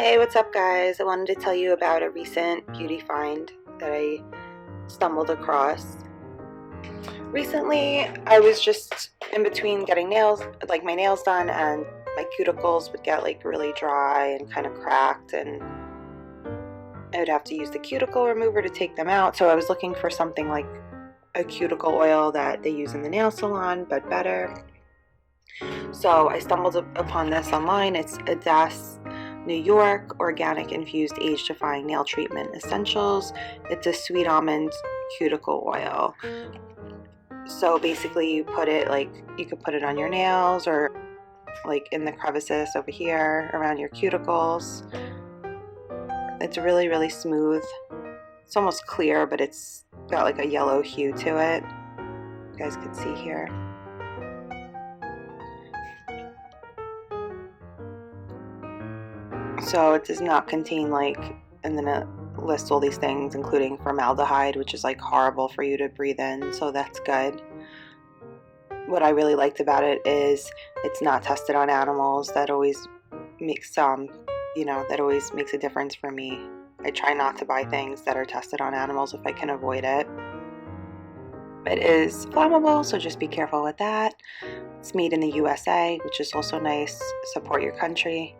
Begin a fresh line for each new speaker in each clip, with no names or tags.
Hey, what's up guys? I wanted to tell you about a recent beauty find that I stumbled across. Recently, I was just in between getting my nails done, and my cuticles would get like really dry and kind of cracked, and I would have to use the cuticle remover to take them out. So I was looking for something like a cuticle oil that they use in the nail salon, but better. So I stumbled upon this online. It's Adesse, New York, organic infused age-defying nail treatment essentials. It's a sweet almond cuticle oil. So basically you put it you could put it on your nails or like in the crevices over here around your cuticles. It's really, really smooth. It's almost clear, but it's got like a yellow hue to it. You guys can see here. So it does not contain and then it lists all these things, including formaldehyde, which is like horrible for you to breathe in, so that's good. What I really liked about it is it's not tested on animals. That always makes that always makes a difference for me. I try not to buy things that are tested on animals if I can avoid it. It is flammable, so just be careful with that. It's made in the U.S.A, which is also nice. Support your country.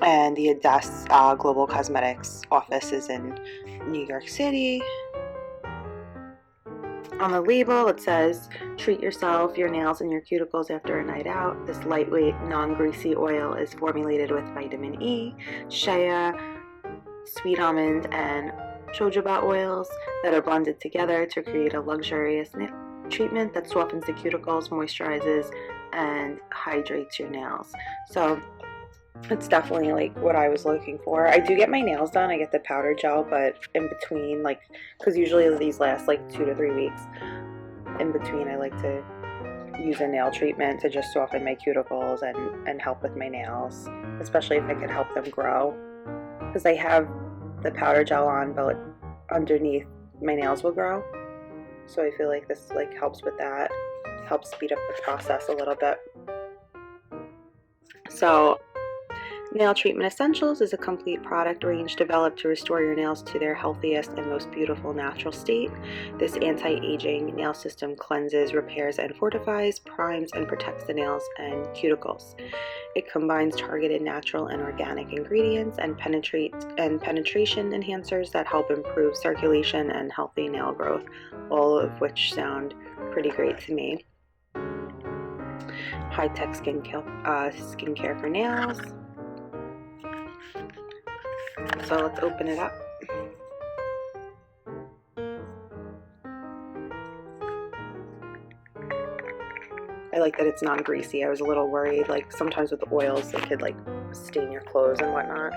And the Adesse Global Cosmetics office is in New York City. On the label it says, treat yourself, your nails, and your cuticles after a night out. This lightweight, non-greasy oil is formulated with vitamin E, shea, sweet almond, and jojoba oils that are blended together to create a luxurious treatment that softens the cuticles, moisturizes, and hydrates your nails. So it's definitely like what I was looking for. I do get my nails done. I get the powder gel, but in between, because usually these last like 2 to 3 weeks, in between I like to use a nail treatment to just soften my cuticles and help with my nails, especially if I can help them grow. Because I have the powder gel on, but underneath my nails will grow. So I feel like this helps with that. Helps speed up the process a little bit. So Nail Treatment Essentials is a complete product range developed to restore your nails to their healthiest and most beautiful natural state. This anti-aging nail system cleanses, repairs, and fortifies, primes, and protects the nails and cuticles. It combines targeted natural and organic ingredients and penetration enhancers that help improve circulation and healthy nail growth, all of which sound pretty great to me. High-tech skincare for nails. So let's open it up. I like that it's non-greasy. I was a little worried, sometimes with the oils they could stain your clothes and whatnot.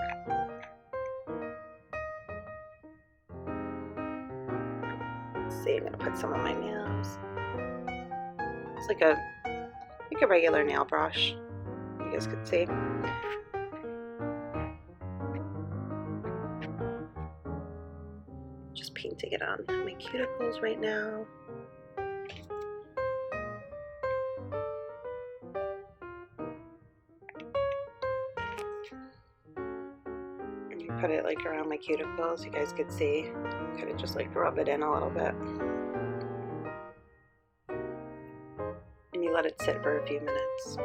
Let's see, I'm gonna put some on my nails. It's like a regular nail brush, you guys could see. Just painting it on my cuticles right now. And you put it around my cuticles, you guys could see. Kind of just rub it in a little bit. And you let it sit for a few minutes.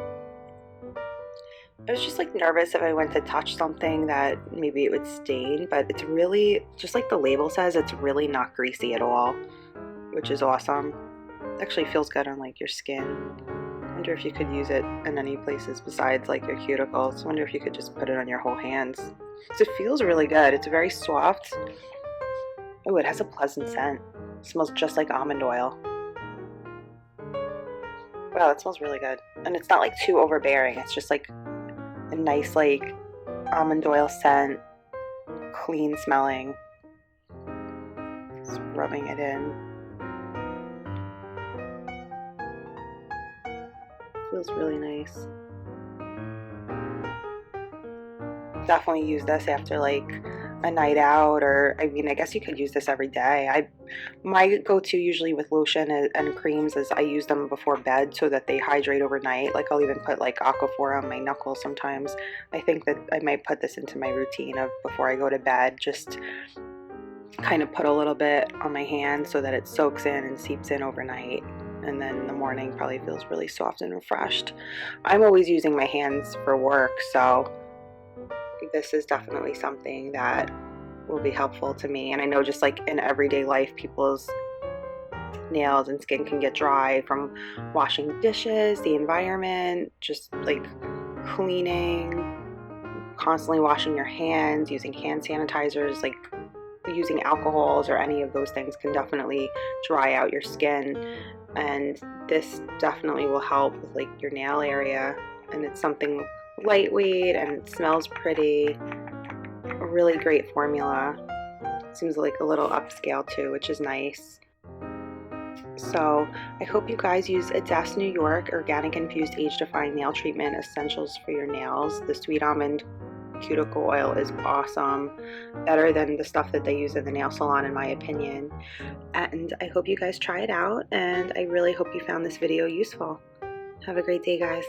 I was just nervous if I went to touch something that maybe it would stain, but it's really, just like the label says, it's really not greasy at all, which is awesome. It actually feels good on your skin. I wonder if you could use it in any places besides your cuticles. I wonder if you could just put it on your whole hands. So it feels really good. It's very soft. Oh, it has a pleasant scent. It smells just like almond oil. Wow, it smells really good. And it's not too overbearing. It's just a nice almond oil scent, clean smelling. Just rubbing it in. Feels really nice. Definitely use this after a night out, or I mean, I guess you could use this every day. My go-to usually with lotion and creams is I use them before bed so that they hydrate overnight. Like I'll even put like Aquaphor on my knuckles sometimes. I think that I might put this into my routine of before I go to bed, just kind of put a little bit on my hand so that it soaks in and seeps in overnight, and then in the morning probably feels really soft and refreshed. I'm always using my hands for work, so this is definitely something that will be helpful to me. And I know just like in everyday life, people's nails and skin can get dry from washing dishes, the environment, just like cleaning, constantly washing your hands, using hand sanitizers, like using alcohols or any of those things can definitely dry out your skin. And this definitely will help with like your nail area, and it's something lightweight and it smells pretty. A really great formula. Seems like a little upscale too, which is nice. So I hope you guys use Adesse New York Organic Infused Age Defying Nail Treatment Essentials for your nails. The Sweet Almond Cuticle oil is awesome, better than the stuff that they use in the nail salon in my opinion. And I hope you guys try it out, and I really hope you found this video useful. Have a great day, guys.